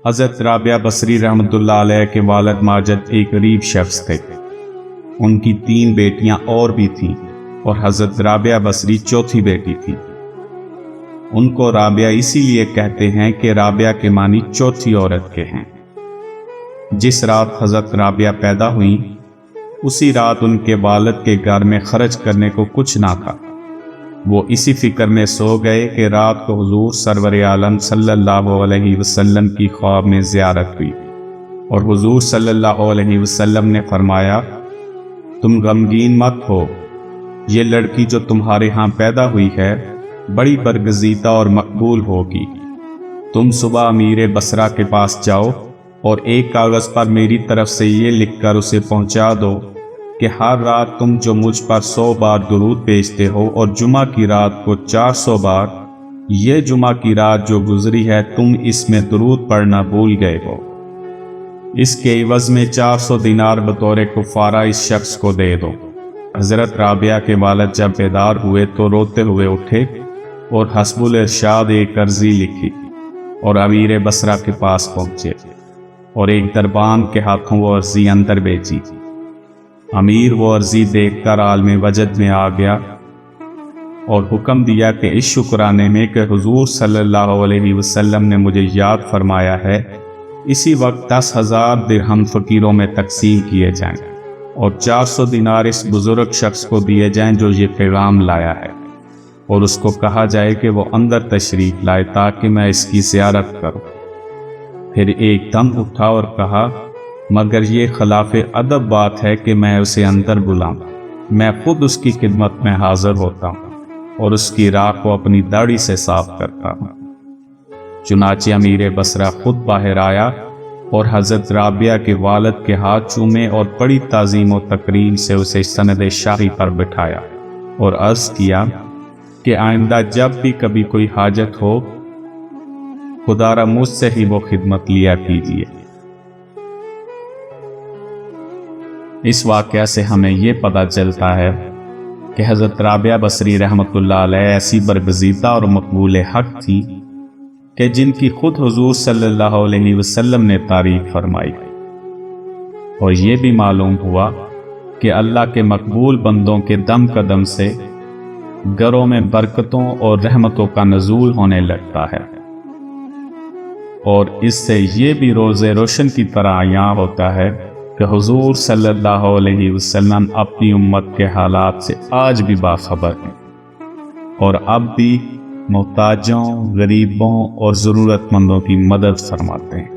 حضرت رابعہ بصری رحمتullah علیہ کے والد ماجد ایک غریب شخص تھے۔ ان کی 3 بیٹیاں اور بھی تھیں اور حضرت رابعہ بصری چوتھی بیٹی تھی۔ ان کو رابعہ اسی لیے کہتے ہیں کہ رابعہ کے معنی چوتھی عورت کے ہیں۔ جس رات حضرت رابعہ پیدا ہوئیں، اسی رات ان کے والد کے گھر میں خرچ کرنے کو کچھ نہ تھا۔ وہ اسی فکر میں سو گئے کہ رات کو حضور سرور عالم صلی اللہ علیہ وسلم کی خواب میں زیارت ہوئی، اور حضور صلی اللہ علیہ وسلم نے فرمایا، تم غمگین مت ہو، یہ لڑکی جو تمہارے ہاں پیدا ہوئی ہے بڑی برگزیدہ اور مقبول ہوگی۔ تم صبح امیر بصرہ کے پاس جاؤ اور ایک کاغذ پر میری طرف سے یہ لکھ کر اسے پہنچا دو کہ ہر رات تم جو مجھ پر 100 بار درود بھیجتے ہو اور جمعہ کی رات کو 400 بار، یہ جمعہ کی رات جو گزری ہے تم اس میں درود پڑھنا بھول گئے ہو۔ اس کے عوض میں 400 دینار بطور کفارہ اس شخص کو دے دو۔ حضرت رابعہ کے والد جب بیدار ہوئے تو روتے ہوئے اٹھے اور حسب الارشاد ایک عرضی لکھی اور امیر بصرہ کے پاس پہنچے اور ایک دربان کے ہاتھوں وہ عرضی اندر بھیجی۔ امیر وہ عرضی دیکھ کر عالم وجد میں آ گیا اور حکم دیا کہ اس شکرانے میں کہ حضور صلی اللہ علیہ وسلم نے مجھے یاد فرمایا ہے، اسی وقت 10,000 درہم فقیروں میں تقسیم کیے جائیں اور 400 دینار اس بزرگ شخص کو دیے جائیں جو یہ پیغام لایا ہے، اور اس کو کہا جائے کہ وہ اندر تشریف لائے تاکہ میں اس کی زیارت کروں۔ پھر ایک دم اٹھا اور کہا، مگر یہ خلاف ادب بات ہے کہ میں اسے اندر بلاؤں، میں خود اس کی خدمت میں حاضر ہوتا ہوں اور اس کی راہ کو اپنی داڑھی سے صاف کرتا ہوں۔ چنانچہ امیر بصرہ خود باہر آیا اور حضرت رابعہ کے والد کے ہاتھ چومے اور بڑی تعظیم و تکریم سے اسے سند شاہی پر بٹھایا اور عرض کیا کہ آئندہ جب بھی کبھی کوئی حاجت ہو، خدا را مجھ سے ہی وہ خدمت لیا کیجیے۔ اس واقعہ سے ہمیں یہ پتہ چلتا ہے کہ حضرت رابعہ بصری رحمتullah علیہ ایسی برگزیدہ اور مقبول حق تھی کہ جن کی خود حضور صلی اللہ علیہ وسلم نے تعریف فرمائی، اور یہ بھی معلوم ہوا کہ اللہ کے مقبول بندوں کے دم قدم سے گھروں میں برکتوں اور رحمتوں کا نزول ہونے لگتا ہے، اور اس سے یہ بھی روز روشن کی طرح عیاں ہوتا ہے کہ حضور صلی اللہ علیہ وسلم اپنی امت کے حالات سے آج بھی باخبر ہیں اور اب بھی محتاجوں، غریبوں اور ضرورت مندوں کی مدد فرماتے ہیں۔